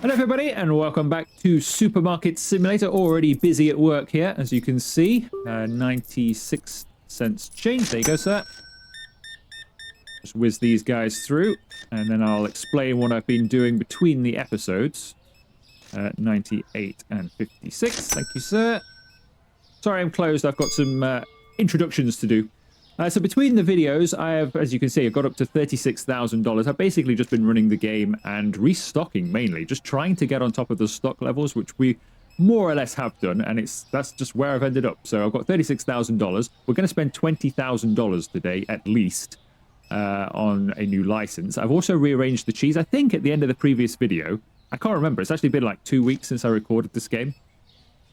Hello everybody and welcome back to Supermarket Simulator. Already busy at work here, as you can see. 96 cents change. There you go, sir. Just whiz these guys through and then I'll explain what I've been doing between the episodes. 98 and 56. Thank you, sir. Sorry I'm closed. I've got some introductions to do. So between the videos, I have, as you can see, I've got up to $36,000. I've basically just been running the game and restocking mainly, just trying to get on top of the stock levels, which we more or less have done, and that's just where I've ended up. So I've got $36,000. We're going to spend $20,000 today, at least, on a new license. I've also rearranged the cheese, I think, at the end of the previous video. I can't remember. It's actually been like 2 weeks since I recorded this game.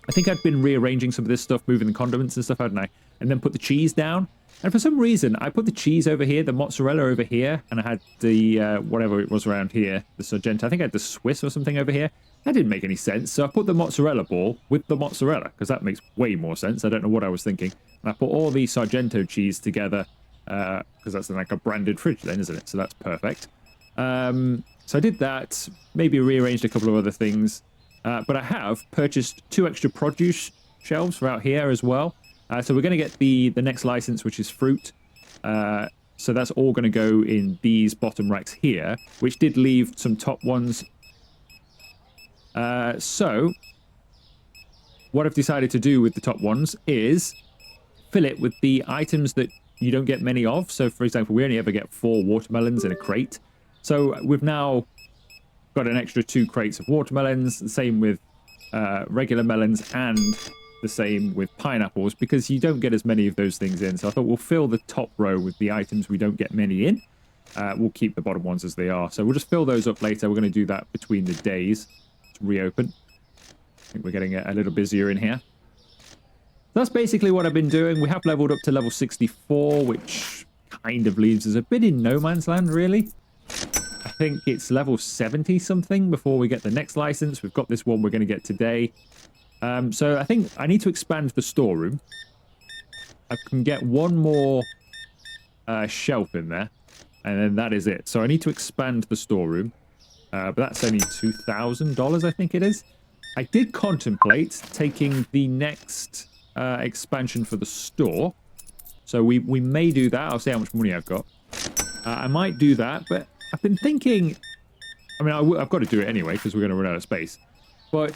I think I'd been rearranging some of this stuff, moving the condiments and stuff, hadn't I? And then put the cheese down. And for some reason, I put the cheese over here, the mozzarella over here, and I had the, whatever it was around here, the Sargento. I think I had the Swiss or something over here. That didn't make any sense. So I put the mozzarella ball with the mozzarella, because that makes way more sense. I don't know what I was thinking. And I put all the Sargento cheese together, because that's like a branded fridge then, isn't it? So that's perfect. So I did that, maybe rearranged a couple of other things. But I have purchased 2 extra produce shelves for out here as well. So we're going to get the next license, which is fruit. So that's all going to go in these bottom racks here, which did leave some top ones. So what I've decided to do with the top ones is fill it with the items that you don't get many of. So, for example, we only ever get 4 watermelons in a crate. So we've now got an extra 2 crates of watermelons, the same with regular melons, and the same with pineapples, because you don't get as many of those things in. So I thought we'll fill the top row with the items we don't get many in. We'll keep the bottom ones as they are. So we'll just fill those up later. We're going to do that between the days to reopen. I think we're getting a little busier in here. That's basically what I've been doing. We have leveled up to level 64, which kind of leaves us a bit in no man's land, really. I think it's level 70 something before we get the next license. We've got this one we're going to get today. So I think I need to expand the storeroom. I can get one more shelf in there, and then that is it. So I need to expand the storeroom, but that's only $2,000, I think it is. I did contemplate taking the next expansion for the store. So we may do that. I'll see how much money I've got. I might do that, but I've been thinking... I mean, I've got to do it anyway, because we're going to run out of space. But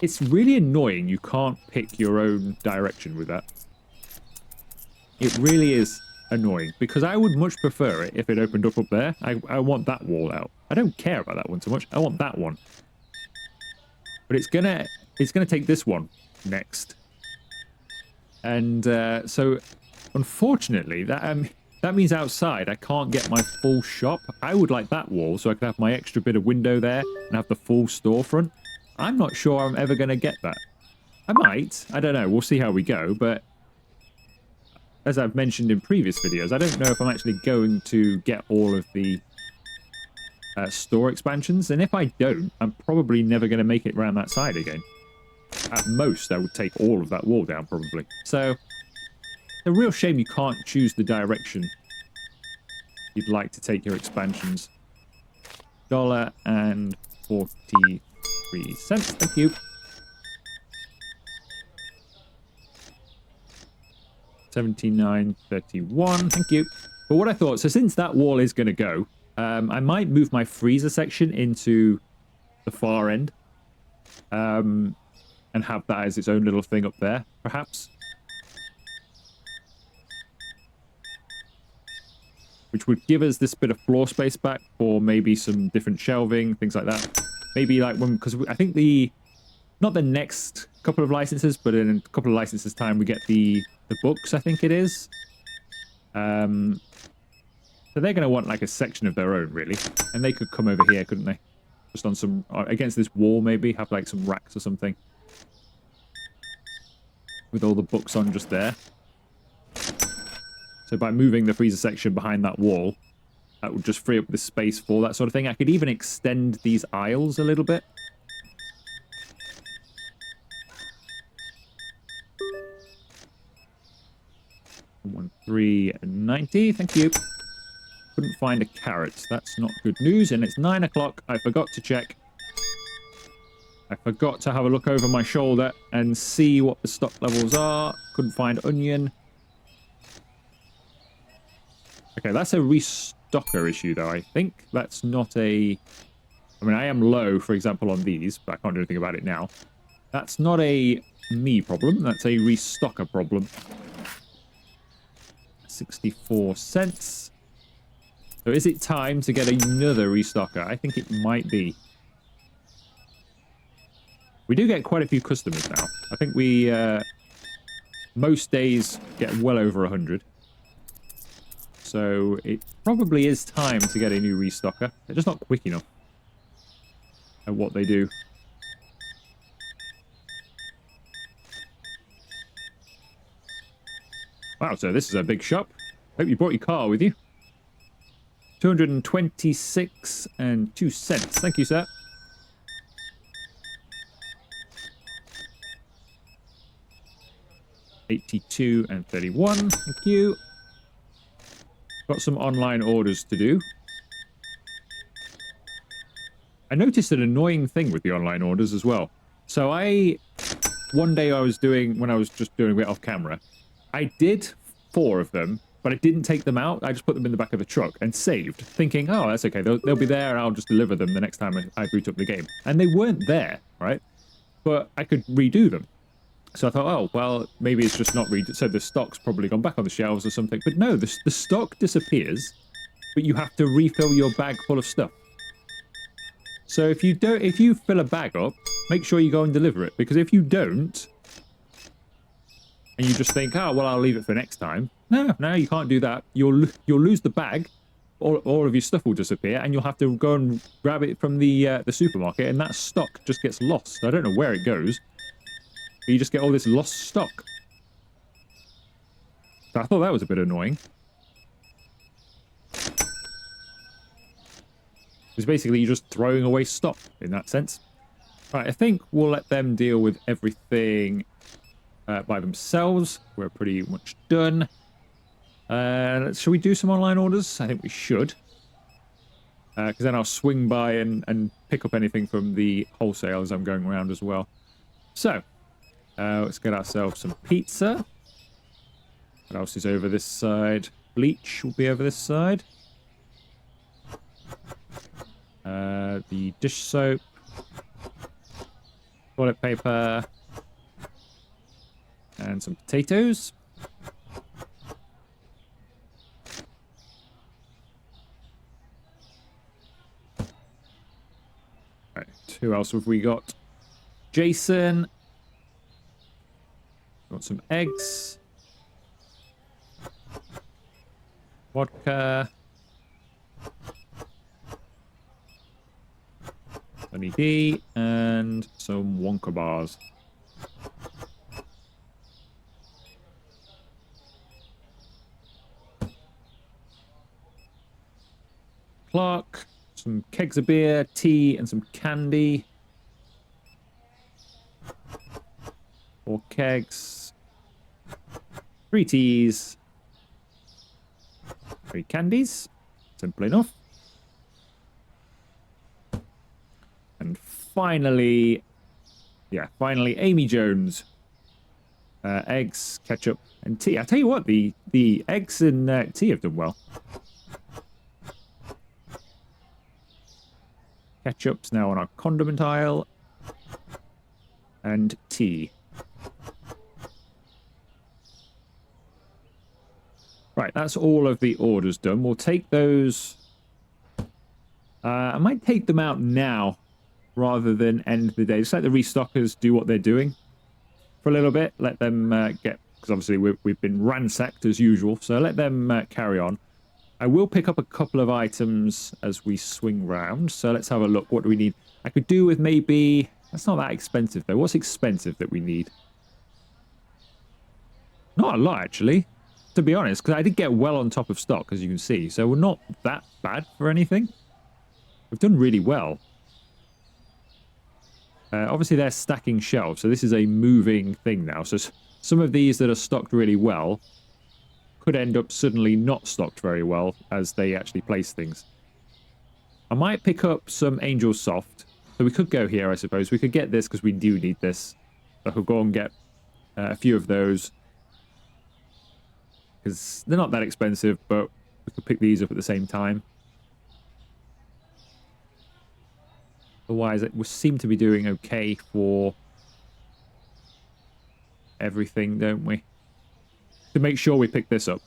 it's really annoying you can't pick your own direction with that. It really is annoying, because I would much prefer it if it opened up there. I want that wall out. I don't care about that one so much. I want that one. But it's gonna take this one next. And so, unfortunately, that means outside I can't get my full shop. I would like that wall so I could have my extra bit of window there and have the full storefront. I'm not sure I'm ever going to get that. I might. I don't know. We'll see how we go. But as I've mentioned in previous videos, I don't know if I'm actually going to get all of the store expansions. And if I don't, I'm probably never going to make it around that side again. At most, I would take all of that wall down, probably. So, it's a real shame you can't choose the direction you'd like to take your expansions. $1.43. Thank you. 79.31. Thank you. But what I thought, so since that wall is going to go, I might move my freezer section into the far end, and have that as its own little thing up there, perhaps. Which would give us this bit of floor space back for maybe some different shelving, things like that. Maybe like when, because I think not the next couple of licenses, but in a couple of licenses time, we get the books, I think it is. So they're going to want like a section of their own, really. And they could come over here, couldn't they? Just on some, against this wall, maybe, have like some racks or something. With all the books on just there. So by moving the freezer section behind that wall, that would just free up the space for that sort of thing. I could even extend these aisles a little bit. $3.90, thank you. Couldn't find a carrot. That's not good news, and it's 9 o'clock. I forgot to check. I forgot to have a look over my shoulder and see what the stock levels are. Couldn't find onion. Okay, that's a restocker issue, though, I think. That's not a... I mean, I am low, for example, on these, but I can't do anything about it now. That's not a me problem. That's a restocker problem. 64 cents. So is it time to get another restocker? I think it might be. We do get quite a few customers now. I think we, most days get well over 100. So it probably is time to get a new restocker. They're just not quick enough at what they do. Wow, so this is a big shop. Hope you brought your car with you. 226 and 2 cents. Thank you, sir. $82 and 31. Thank you. Got some online orders to do. I noticed an annoying thing with the online orders as well. So one day I was doing, when I was just doing a bit off camera, I did 4 of them, but I didn't take them out. I just put them in the back of the truck and saved, thinking, oh, that's okay. They'll be there and I'll just deliver them the next time I boot up the game. And they weren't there, right? But I could redo them. So I thought, oh, well, maybe it's just not read. So the stock's probably gone back on the shelves or something. But no, the stock disappears, but you have to refill your bag full of stuff. So if you fill a bag up, make sure you go and deliver it. Because if you don't, and you just think, oh, well, I'll leave it for next time. No, you can't do that. You'll lose the bag. All of your stuff will disappear, and you'll have to go and grab it from the supermarket, and that stock just gets lost. I don't know where it goes. You just get all this lost stock. So I thought that was a bit annoying. It's basically you're just throwing away stock in that sense. Right, I think we'll let them deal with everything by themselves. We're pretty much done. Should we do some online orders? I think we should. Because then I'll swing by and pick up anything from the wholesale as I'm going around as well. So, let's get ourselves some pizza. What else is over this side? Bleach will be over this side. The dish soap. Toilet paper. And some potatoes. Right, who else have we got? Jason. Got some eggs. Vodka. Sunny D. And some Wonka bars. Clark. Some kegs of beer, tea, and some candy. 4 kegs. 3 teas. 3 candies. Simple enough. And finally, Amy Jones. Eggs, ketchup, and tea. I tell you what, the eggs and tea have done well. Ketchup's now on our condiment aisle. And tea. Right, that's all of the orders done. We'll take those... I might take them out now rather than end the day. Just let the restockers do what they're doing for a little bit. Let them get... Because obviously we've been ransacked as usual. So let them carry on. I will pick up a couple of items as we swing round. So let's have a look. What do we need? I could do with maybe... That's not that expensive, though. What's expensive that we need? Not a lot, actually. To be honest, because I did get well on top of stock, as you can see. So we're not that bad for anything. We've done really well. Obviously, they're stacking shelves. So this is a moving thing now. So some of these that are stocked really well could end up suddenly not stocked very well as they actually place things. I might pick up some Angel Soft So we could go here, I suppose. We could get this because we do need this. So I could go and get a few of those. Because they're not that expensive, but we could pick these up at the same time. Otherwise, we seem to be doing okay for everything, don't we? To make sure we pick this up.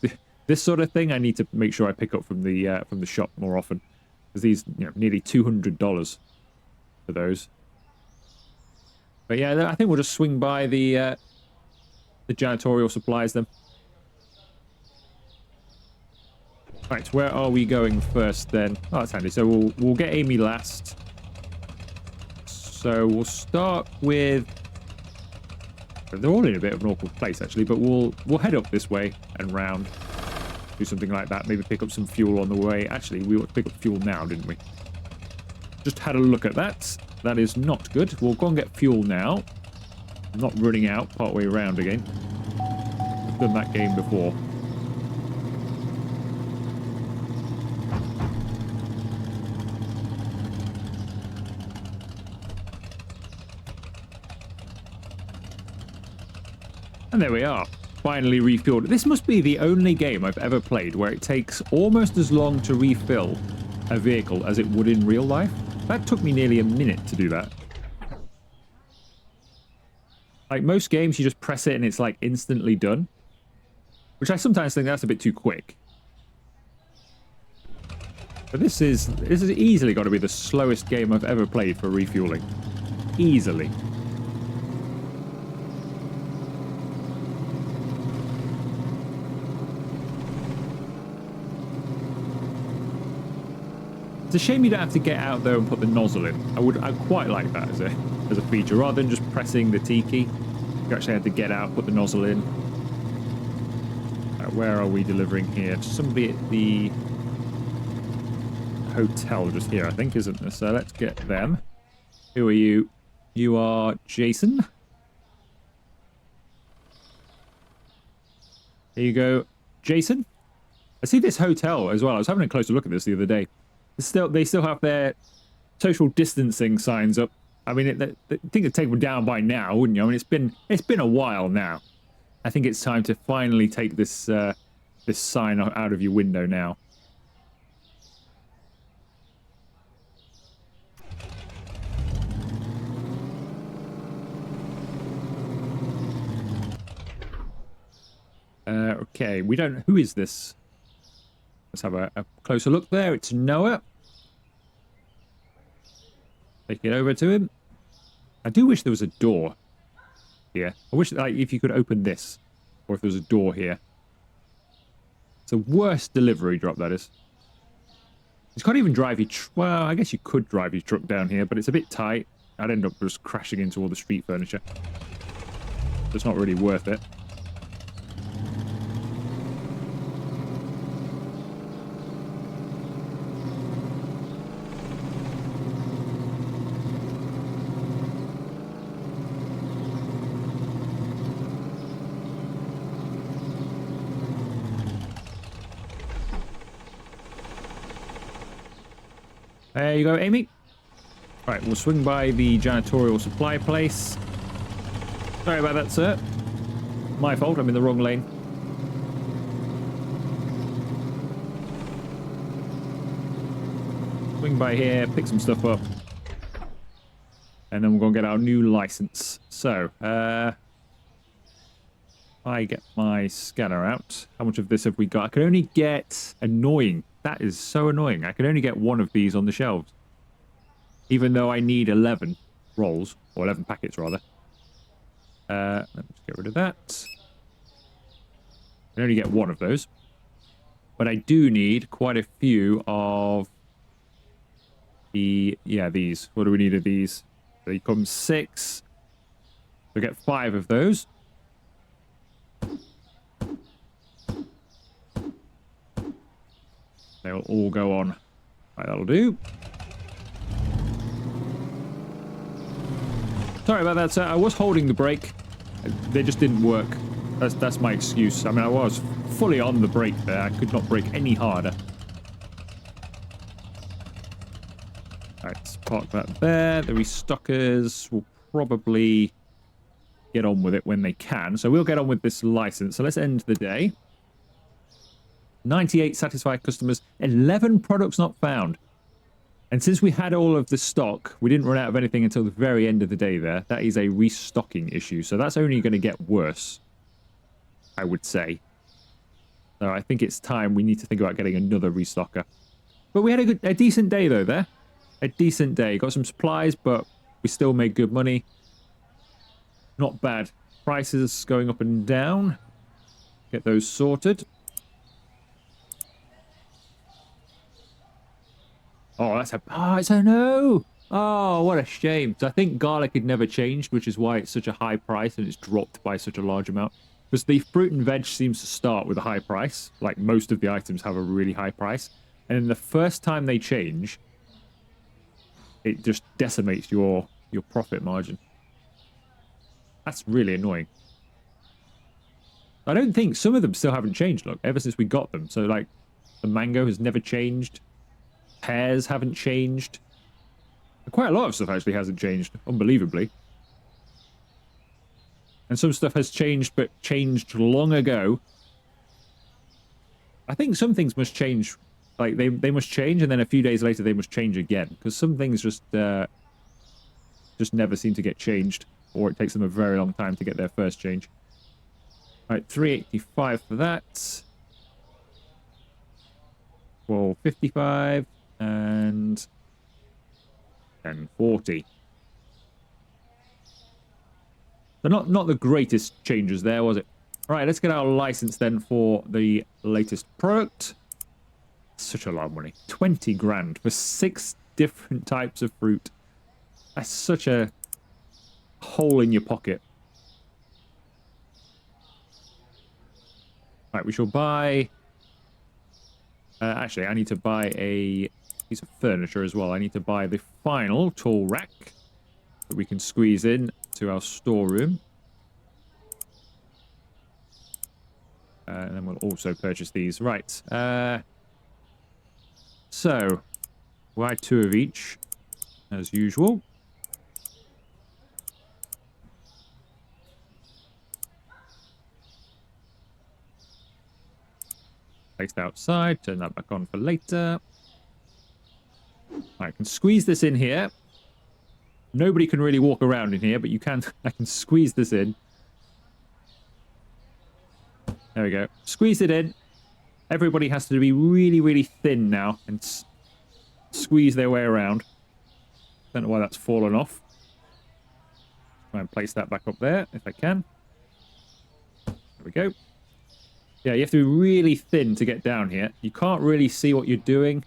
This sort of thing, I need to make sure I pick up from the shop more often. Because these, you know, nearly $200 for those. But yeah, I think we'll just swing by the janitorial supplies then. Right, where are we going first then? Oh, that's handy. So we'll get Amy last. So we'll start with... They're all in a bit of an awkward place, actually, but we'll head up this way and round. Do something like that. Maybe pick up some fuel on the way. Actually, we ought to pick up fuel now, didn't we? Just had a look at that. That is not good. We'll go and get fuel now. I'm not running out partway around again. I've done that game before. And there we are, finally refueled. This must be the only game I've ever played where it takes almost as long to refill a vehicle as it would in real life. That took me nearly a minute to do that. Like most games, you just press it and it's like instantly done. Which I sometimes think that's a bit too quick. But this is easily got to be the slowest game I've ever played for refueling. Easily. It's a shame you don't have to get out there and put the nozzle in. I'd quite like that as a feature, rather than just pressing the T key. You actually had to get out, put the nozzle in. Where are we delivering here? Somebody at the hotel just here, I think, isn't there? So let's get them. Who are you? You are Jason. There you go, Jason. I see this hotel as well. I was having a closer look at this the other day. They still have their social distancing signs up. I mean, I think they'd take them down by now, wouldn't you? I mean, it's been a while now. I think it's time to finally take this this sign out of your window now. Okay, we don't... Who is this? Let's have a closer look there. It's Noah. Take it over to him. I do wish there was a door here. I wish, like, if you could open this, or if there was a door here. It's a worse delivery drop, that is. You can't even drive your... Well, I guess you could drive your truck down here, but it's a bit tight. I'd end up just crashing into all the street furniture. It's not really worth it. There you go, Amy. Right, we'll swing by the janitorial supply place. Sorry about that, sir. My fault, I'm in the wrong lane. Swing by here, pick some stuff up. And then we're going to get our new license. So, I get my scanner out. How much of this have we got? I can only get... Annoying. That is so annoying. I can only get one of these on the shelves. Even though I need 11 rolls. Or 11 packets, rather. Let me just get rid of that. I can only get one of those. But I do need quite a few of the... Yeah, these. What do we need of these? They come 6. So get 5 of those. They'll all go on. Right, that'll do. Sorry about that, sir. I was holding the brake. They just didn't work. That's my excuse. I mean, I was fully on the brake there. I could not brake any harder. Alright, let's Park that there. The restockers will probably get on with it when they can. So we'll get on with this license. So let's end the day. 98 satisfied customers, 11 products not found. And since we had all of the stock, we didn't run out of anything until the very end of the day there. That is a restocking issue. So that's only going to get worse, I would say. So I think it's time we need to think about getting another restocker. But we had a decent day, though, there. A decent day. Got some supplies, but we still made good money. Not bad. Prices going up and down. Get those sorted. Oh, that's a... Oh, it's a no! Oh, what a shame. So I think garlic had never changed, which is why it's such a high price and it's dropped by such a large amount. Because the fruit and veg seems to start with a high price. Like, most of the items have a really high price. And then the first time they change, it just decimates your profit margin. That's really annoying. I don't think... Some of them still haven't changed, look, ever since we got them. So, like, the mango has never changed. Pears haven't changed. Quite a lot of stuff actually hasn't changed, unbelievably. And some stuff has changed, but changed long ago. I think some things must change. Like, they must change, and then a few days later they must change again. Because some things just never seem to get changed. Or it takes them a very long time to get their first change. Alright, 385 for that. 1255. And 1040. So not the greatest changes there, was it? All right, let's get our license then for the latest product. Such a lot of money. 20 grand for 6 different types of fruit. That's such a hole in your pocket. All right, we shall buy... actually, I need to buy a piece of furniture as well. I need to buy the final tall rack that we can squeeze in to our storeroom. And then we'll also purchase these. Right. So, buy 2 of each, as usual. Placed outside. Turn that back on for later. I can squeeze this in here. Nobody can really walk around in here, but you can. I can squeeze this in. There we go. Squeeze it in. Everybody has to be really, really thin now and squeeze their way around. Don't know why that's fallen off. Try and place that back up there if I can. There we go. Yeah, you have to be really thin to get down here. You can't really see what you're doing.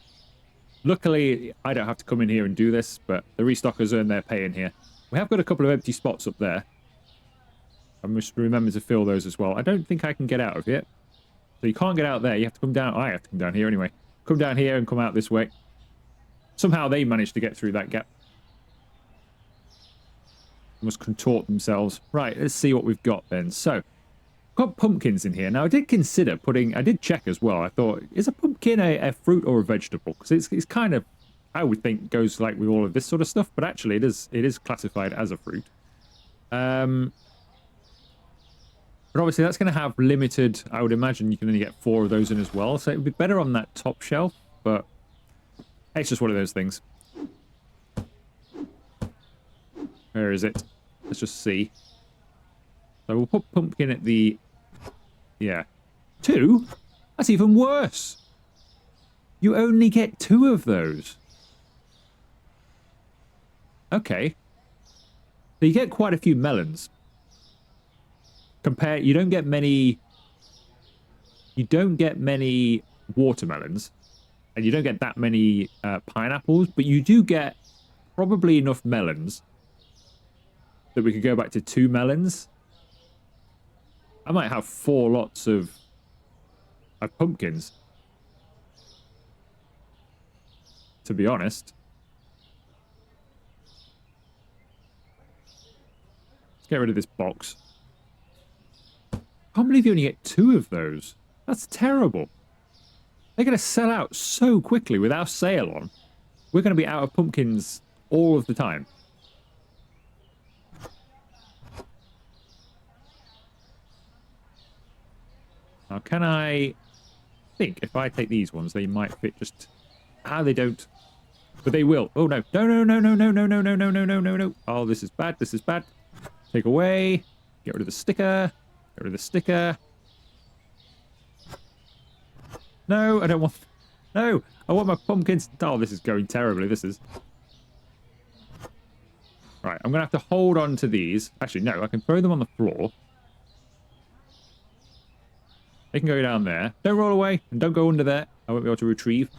Luckily, I don't have to come in here and do this, but the restockers earn their pay in here. We have got a couple of empty spots up there. I must remember to fill those as well. I don't think I can get out of here. So you can't get out there. You have to come down. I have to come down here anyway. Come down here and come out this way. Somehow they managed to get through that gap. Must contort themselves. Right, let's see what we've got then. So, got pumpkins in here. Now, I did consider putting... I did check as well. I thought, is a pumpkin a fruit or a vegetable? Because it's kind of... I would think goes like with all of this sort of stuff. But actually, it is classified as a fruit. But obviously, that's going to have limited... I would imagine you can only get 4 of those in as well. So it would be better on that top shelf. But it's just one of those things. Where is it? Let's just see. So we'll put pumpkin at the... Yeah. 2? That's even worse. You only get 2 of those. Okay. So you get quite a few melons. You don't get many... You don't get many watermelons. And you don't get that many pineapples. But you do get probably enough melons that we could go back to 2 melons. I might have 4 lots of pumpkins. To be honest. Let's get rid of this box. I can't believe you only get 2 of those. That's terrible. They're going to sell out so quickly with our sale on. We're going to be out of pumpkins all of the time. Now, can I think if I take these ones, they might fit just... Ah, they don't. But they will. Oh, no. No, no, no, no, no, no, no, no, no, no, no, no, no. Oh, this is bad. This is bad. Take away. Get rid of the sticker. Get rid of the sticker. No, I don't want... No, I want my pumpkins. Oh, this is going terribly. This is... Right, I'm going to have to hold on to these. Actually, no, I can throw them on the floor. They can go down there. Don't roll away and don't go under there. I won't be able to retrieve.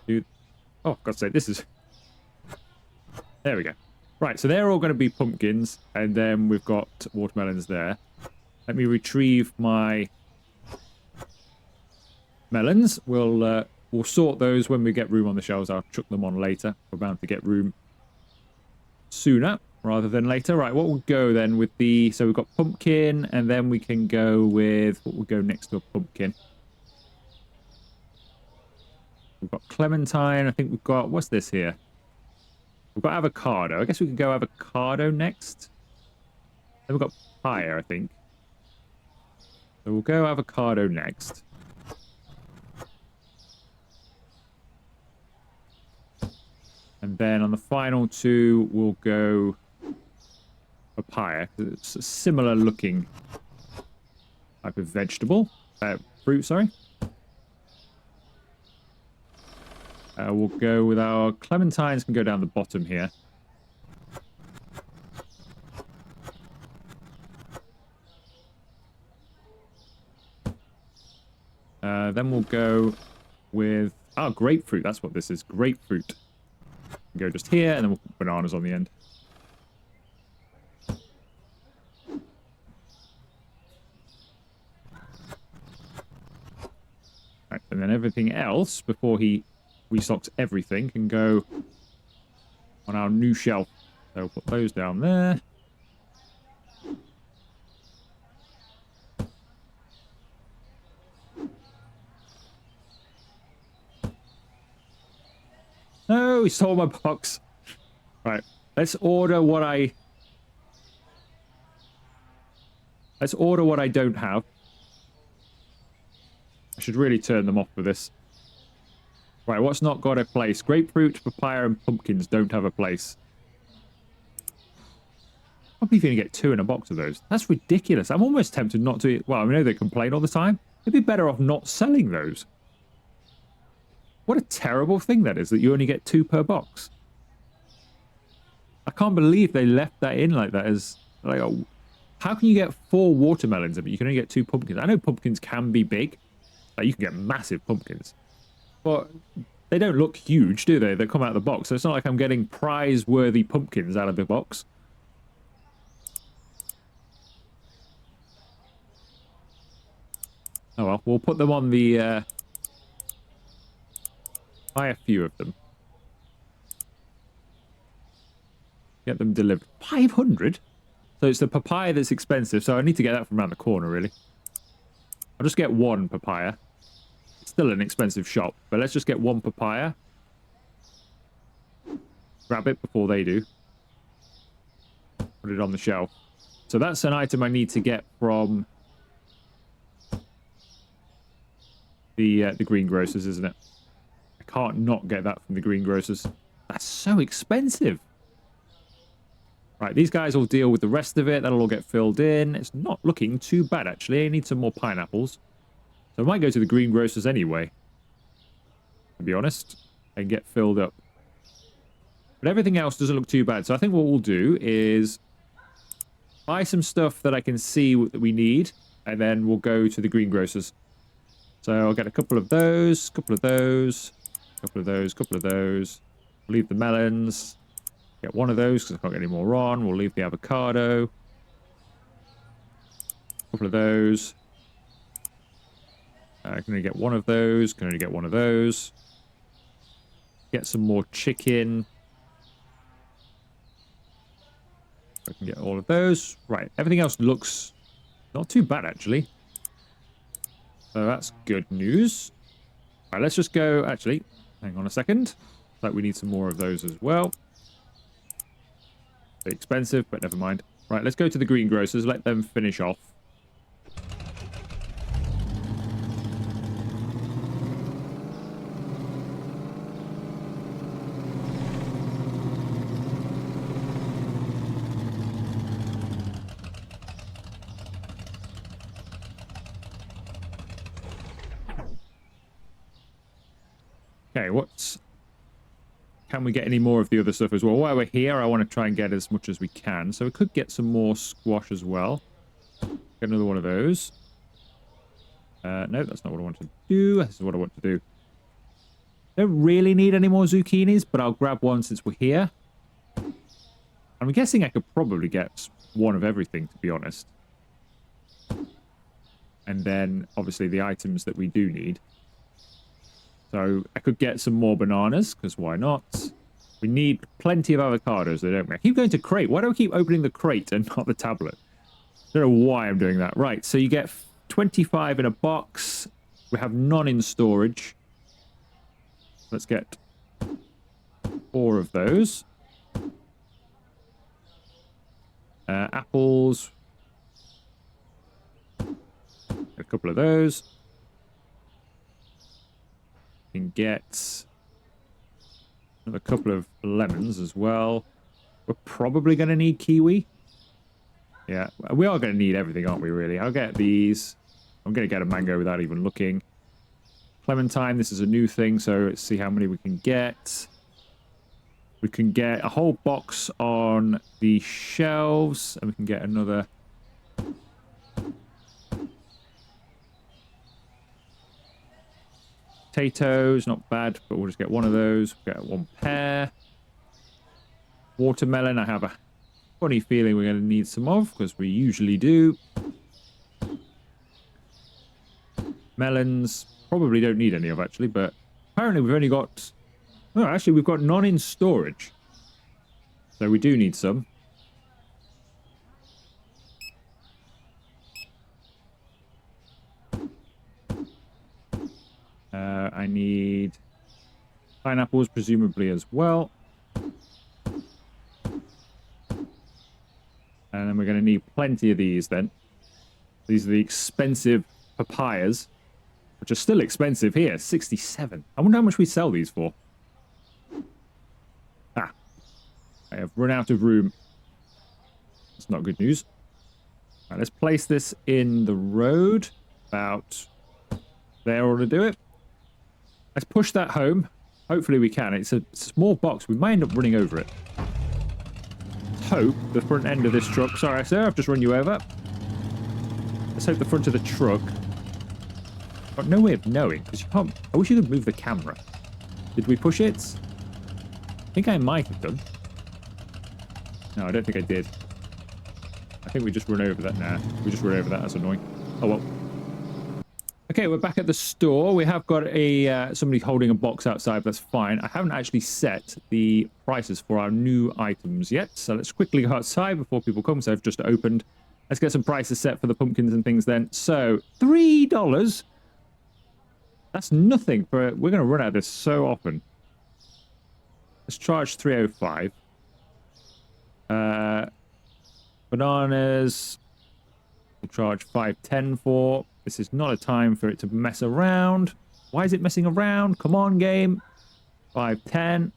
Dude. Oh, God's sake, this is... There we go. Right, so they're all going to be pumpkins, and then we've got watermelons there. Let me retrieve my melons. We'll sort those when we get room on the shelves. I'll chuck them on later. We're bound to get room sooner rather than later. Right, what will go then with the... So we've got pumpkin, and then we can go with... What will go next to a pumpkin? We've got clementine. I think we've got... What's this here? We've got avocado. I guess we could go avocado next. Then we've got papaya, I think. So we'll go avocado next. And then on the final two, we'll go papaya. It's a similar looking type of vegetable. Fruit, sorry. We'll go with our clementines, can go down the bottom here. Then we'll go with... Oh, grapefruit. That's what this is. Grapefruit. Go just here, and then we'll put bananas on the end. Right, and then everything else, before he restocks everything, can go on our new shelf. So we'll put those down there. No, he stole my box. Right, let's order what I... Let's order what I don't have. I should really turn them off for this. Right, what's not got a place? Grapefruit, papaya, and pumpkins don't have a place. I can't believe you only get 2 in a box of those. That's ridiculous. I'm almost tempted not to... Well, I know they complain all the time. It'd be better off not selling those. What a terrible thing that is, that you only get 2 per box. I can't believe they left that in like that as... Like, how can you get 4 watermelons, but you can only get 2 pumpkins? I know pumpkins can be big. Like, you can get massive pumpkins. But they don't look huge, do they? They come out of the box. So it's not like I'm getting prize-worthy pumpkins out of the box. Oh well, we'll put them on the... Buy a few of them. Get them delivered. 500? So it's the papaya that's expensive, so I need to get that from around the corner, really. I'll just get 1 papaya. It's still an expensive shop, but let's just get 1 papaya. Grab it before they do. Put it on the shelf. So that's an item I need to get from the greengrocers, isn't it? I can't not get that from the greengrocers. That's so expensive. Right, these guys will deal with the rest of it. That'll all get filled in. It's not looking too bad, actually. I need some more pineapples. So I might go to the greengrocers anyway, to be honest, and get filled up. But everything else doesn't look too bad. So I think what we'll do is buy some stuff that I can see that we need, and then we'll go to the greengrocers. So I'll get a couple of those, couple of those, couple of those, couple of those. Leave the melons. Get 1 of those because I can't get any more on. We'll leave the avocado. Couple of those. I can only get 1 of those. Can only get 1 of those. Get some more chicken. I can get all of those. Right. Everything else looks not too bad, actually. So that's good news. All right, let's just go... Actually, hang on a second. Like we need some more of those as well. Bit expensive, but never mind. Right, let's go to the greengrocers. Let them finish off. Okay, can we get any more of the other stuff as well? While we're here, I want to try and get as much as we can. So we could get some more squash as well. Get another one of those. No, that's not what I want to do. This is what I want to do. Don't really need any more zucchinis, but I'll grab one since we're here. I'm guessing I could probably get one of everything, to be honest. And then, obviously, the items that we do need. So I could get some more bananas, because why not? We need plenty of avocados, though, don't we? I keep going to crate. Why do I keep opening the crate and not the tablet? I don't know why I'm doing that. Right, so you get 25 in a box. We have none in storage. Let's get 4 of those. Apples. A couple of those. Can get another couple of lemons as well. We're probably going to need kiwi. Yeah, we are going to need everything, aren't we, really? I'll get these. I'm going to get a mango without even looking. Clementine, this is a new thing, so let's see how many we can get. We can get a whole box on the shelves, and we can get another... Potatoes, not bad, but we'll just get one of those. We'll get 1 pear. Watermelon, I have a funny feeling we're going to need some of, because we usually do. Melons, probably don't need any of, actually, but apparently we've only got... Oh, actually, we've got none in storage. So we do need some. I need pineapples, presumably, as well. And then we're going to need plenty of these, then. These are the expensive papayas, which are still expensive here. 67. I wonder how much we sell these for. Ah. I have run out of room. That's not good news. Right, let's place this in the road. About there ought to do it. Let's push that home. Hopefully we can. It's a small box. We might end up running over it. Let's hope the front end of this truck... Sorry, sir, I've just run you over. Let's hope the front of the truck... Got no way of knowing, because you can't... I wish you could move the camera. Did we push it? I think I might have done. No, I don't think I did. I think we just run over that now. We just run over that. That's annoying. Oh, well. Okay, we're back at the store. We have got a somebody holding a box outside, but that's fine. I haven't actually set the prices for our new items yet, so let's quickly go outside before people come, so I've just opened. Let's get some prices set for the pumpkins and things then. So, $3. That's nothing for... We're going to run out of this so often. Let's charge $3.05. Bananas... We'll charge $5.10 for... This is not a time for it to mess around. Why is it messing around? Come on, game. $5.10.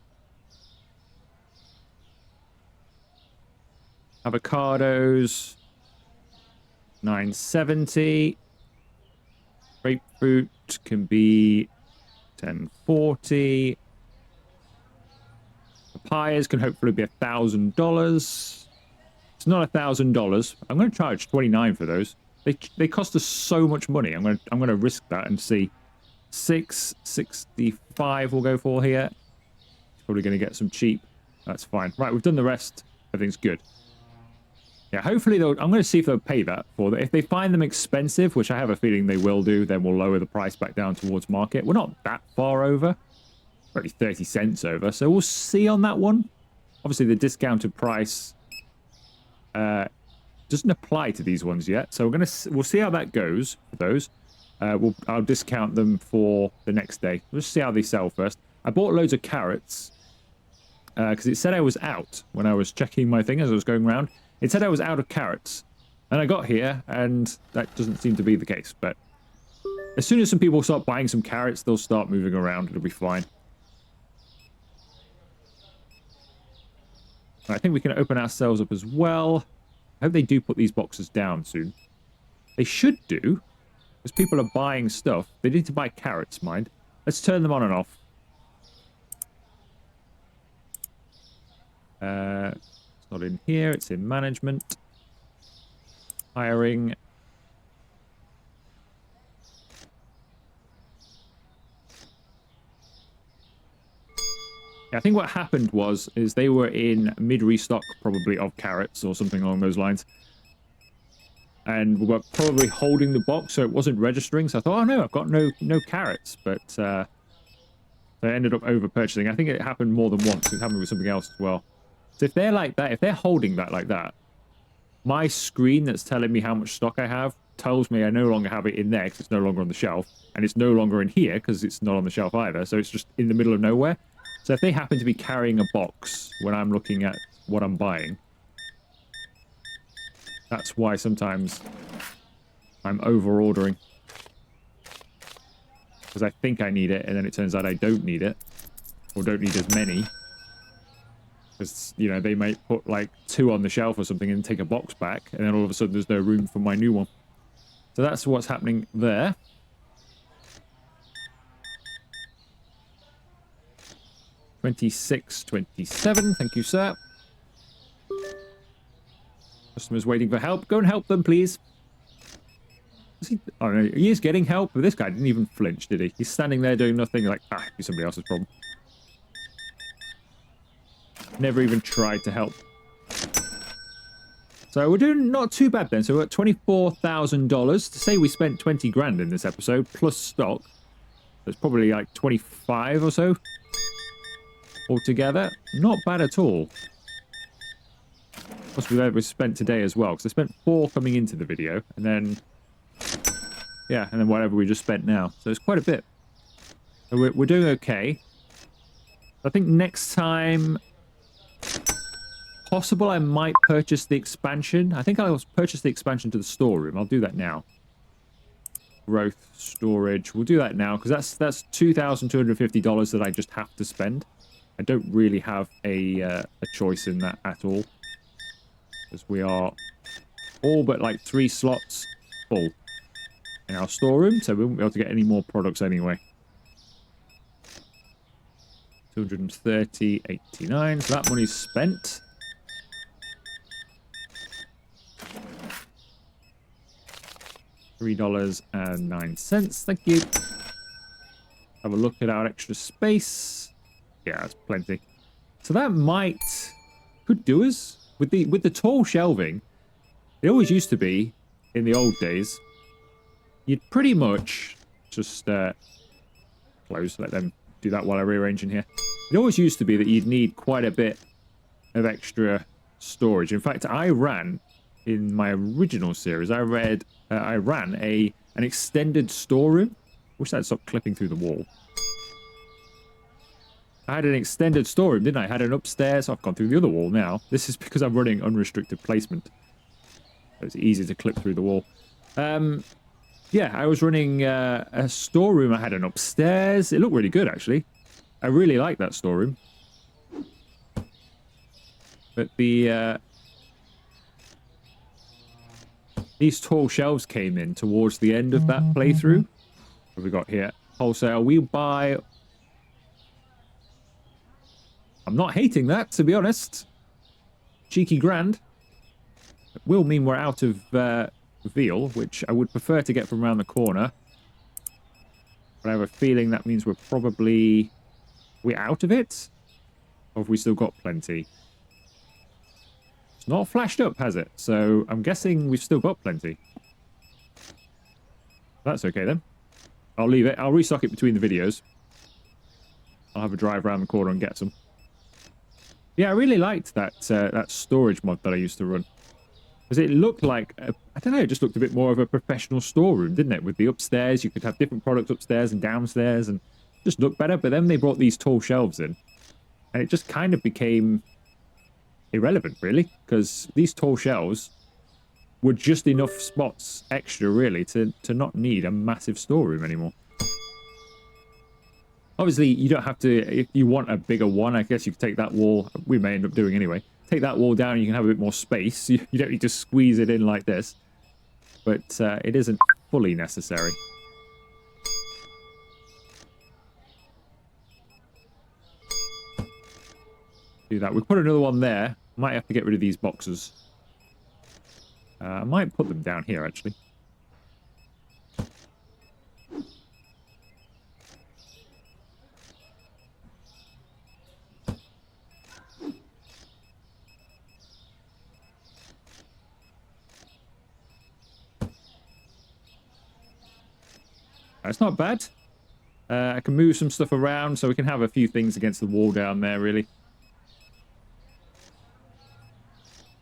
Avocados. $9.70. Grapefruit can be $10.40. Papayas can hopefully be $1,000. It's not $1,000. I'm going to charge $29 for those. They cost us so much money. I'm going to risk that and see. $6.65 we'll go for here. Probably going to get some cheap. That's fine. Right, we've done the rest. Everything's good. Yeah, hopefully they'll... I'm going to see if they'll pay that for that. If they find them expensive, which I have a feeling they will do, then we'll lower the price back down towards market. We're not that far over. Probably 30 cents over. So we'll see on that one. Obviously, the discounted price doesn't apply to these ones yet. So we'll see how that goes for those. I'll discount them for the next day. We'll just see how they sell first. I bought loads of carrots. because it said I was out when I was checking my thing as I was going around. It said I was out of carrots. And I got here, and that doesn't seem to be the case. But as soon as some people start buying some carrots, they'll start moving around. It'll be fine. I think we can open ourselves up as well. I hope they do put these boxes down soon. They should do, because people are buying stuff. They need to buy carrots, mind. Let's turn them on and off. It's not in here. It's in management. Hiring. I think what happened is they were in mid-restock, probably, of carrots or something along those lines. And we were probably holding the box, so it wasn't registering. So I thought, oh no, I've got no carrots. But they ended up over-purchasing. I think it happened more than once. It happened with something else as well. So if they're like that, if they're holding that like that, my screen that's telling me how much stock I have tells me I no longer have it in there because it's no longer on the shelf. And it's no longer in here because it's not on the shelf either. So it's just in the middle of nowhere. So if they happen to be carrying a box when I'm looking at what I'm buying, that's why sometimes I'm over-ordering. Because I think I need it, and then it turns out I don't need it. Or don't need as many. Because, you know, they might put, like, 2 on the shelf or something and take a box back, and then all of a sudden there's no room for my new one. So that's what's happening there. $26.27, thank you, sir. Customers waiting for help. Go and help them, please. I don't know, he is getting help, but this guy didn't even flinch, did he? He's standing there doing nothing, like, it's somebody else's problem. Never even tried to help. So we're doing not too bad then. So we're at $24,000. To say we spent 20 grand in this episode, plus stock. That's probably like 25 or so. Altogether, not bad at all. Plus we've ever spent today as well, because I spent 4 coming into the video, and then, yeah, and then whatever we just spent now. So it's quite a bit. So we're doing okay. I think next time, possible I might purchase the expansion. I think I'll purchase the expansion to the storeroom. I'll do that now. Growth, storage. We'll do that now, because that's $2,250 that I just have to spend. I don't really have a choice in that at all. Because we are all but like 3 slots full in our storeroom, so we won't be able to get any more products anyway. 230.89, so that money's spent. $3.09, thank you. Have a look at our extra space. Yeah, that's plenty. So that could do us with the tall shelving. It always used to be in the old days. You'd pretty much just close, let them do that while I rearrange in here. It always used to be that you'd need quite a bit of extra storage. In fact, I ran in my original series. I ran an extended storeroom. Wish I'd stopped clipping through the wall. I had an extended storeroom, didn't I? I had an upstairs. I've gone through the other wall now. This is because I'm running unrestricted placement. So it's easy to clip through the wall. Yeah, I was running a storeroom. I had an upstairs. It looked really good, actually. I really like that storeroom. But these tall shelves came in towards the end of that playthrough. What have we got here? Wholesale. We buy... I'm not hating that, to be honest. Cheeky grand. It will mean we're out of veal, which I would prefer to get from around the corner. But I have a feeling that means we're probably... We're out of it? Or have we still got plenty? It's not flashed up, has it? So I'm guessing we've still got plenty. That's okay then. I'll leave it. I'll restock it between the videos. I'll have a drive around the corner and get some. Yeah, I really liked that that storage mod that I used to run. Because it looked like, I don't know, it just looked a bit more of a professional storeroom, didn't it? With the upstairs, you could have different products upstairs and downstairs and just looked better. But then they brought these tall shelves in. And it just kind of became irrelevant, really, because these tall shelves were just enough spots extra, really, to not need a massive storeroom anymore. Obviously, you don't have to, if you want a bigger one, I guess you could take that wall, we may end up doing anyway, take that wall down and you can have a bit more space. You don't need to squeeze it in like this. But it isn't fully necessary. Do that. We put another one there. Might have to get rid of these boxes. I might put them down here, actually. It's not bad. I can move some stuff around so we can have a few things against the wall down there, really.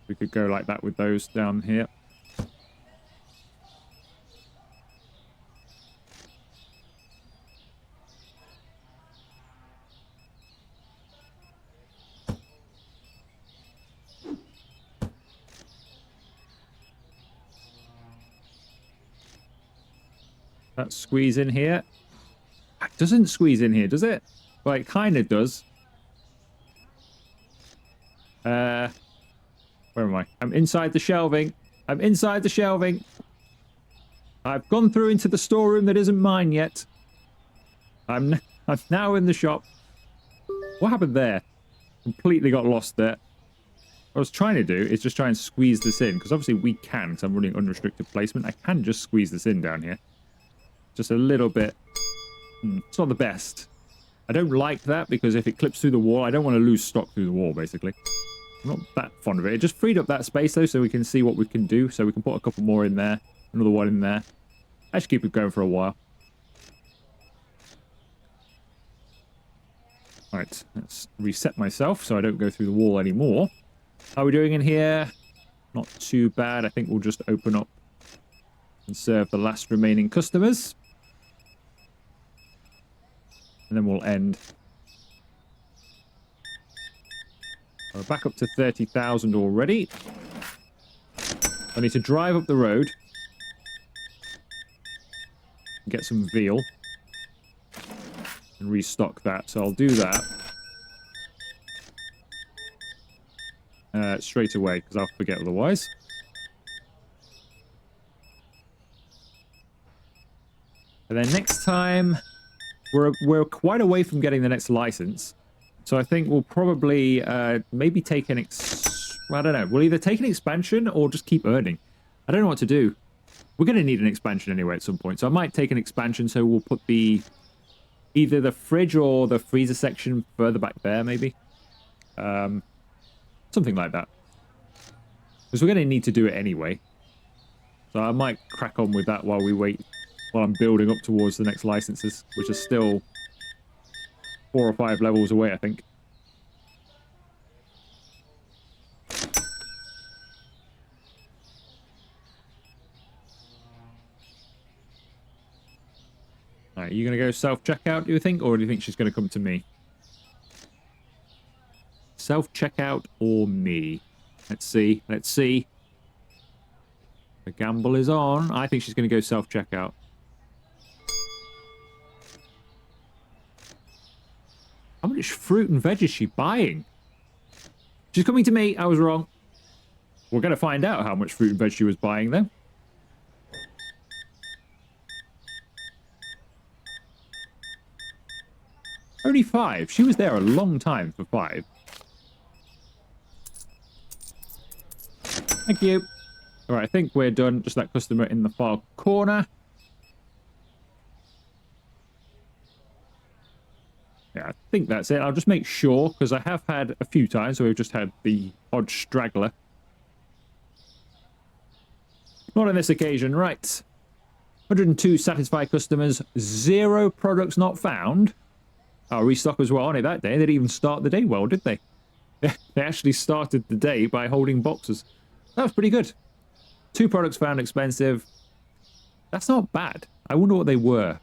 We could go like that with those down here. That squeeze in here. It doesn't squeeze in here, does it? Well, it kind of does. Where am I? I'm inside the shelving. I'm inside the shelving. I've gone through into the storeroom that isn't mine yet. I'm now in the shop. What happened there? Completely got lost there. What I was trying to do is just try and squeeze this in, because obviously we can, because I'm running unrestricted placement. I can just squeeze this in down here. Just a little bit. It's not the best. I don't like that, because if it clips through the wall, I don't want to lose stock through the wall, basically. I'm not that fond of it. It just freed up that space, though, so we can see what we can do. So we can put a couple more in there. Another one in there. I should keep it going for a while. Right, let's reset myself so I don't go through the wall anymore. How are we doing in here? Not too bad. I think we'll just open up and serve the last remaining customers. And then we'll end. We're back up to 30,000 already. I need to drive up the road and get some veal and restock that. So I'll do that straight away, because I'll forget otherwise. And then next time, we're quite away from getting the next license. So I think we'll probably maybe take an I don't know. We'll either take an expansion or just keep earning. I don't know what to do. We're going to need an expansion anyway at some point. So I might take an expansion. So we'll put either the fridge or the freezer section further back there, maybe. Something like that. Because we're going to need to do it anyway. So I might crack on with that while we wait. While I'm building up towards the next licenses, which are still 4 or 5 levels away, I think. Alright, are you going to go self-checkout, do you think? Or do you think she's going to come to me? Self-checkout or me? Let's see. Let's see. The gamble is on. I think she's going to go self-checkout. How much fruit and veg is she buying? She's coming to me. I was wrong. We're going to find out how much fruit and veg she was buying, though. Only 5. She was there a long time for 5. Thank you. All right, I think we're done. Just that customer in the far corner. Yeah, I think that's it. I'll just make sure, because I have had a few times where we've just had the odd straggler. Not on this occasion. Right. 102 satisfied customers. 0 products not found. Our restockers were on it that day. They didn't even start the day well, did they? They actually started the day by holding boxes. That was pretty good. 2 products found expensive. That's not bad. I wonder what they were.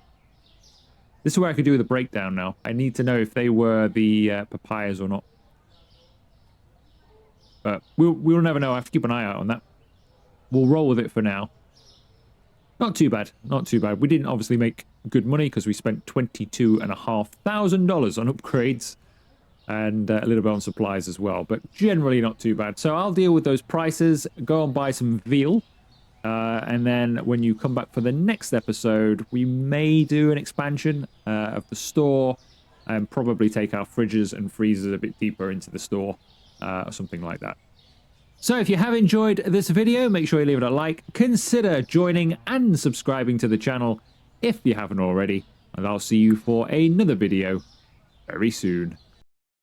This is where I could do the breakdown now. I need to know if they were the papayas or not. But we'll never know. I have to keep an eye out on that. We'll roll with it for now. Not too bad. Not too bad. We didn't obviously make good money because we spent $22,500 on upgrades and a little bit on supplies as well. But generally not too bad. So I'll deal with those prices. Go and buy some veal. And then when you come back for the next episode, we may do an expansion of the store and probably take our fridges and freezers a bit deeper into the store or something like that. So if you have enjoyed this video, make sure you leave it a like. Consider joining and subscribing to the channel if you haven't already. And I'll see you for another video very soon.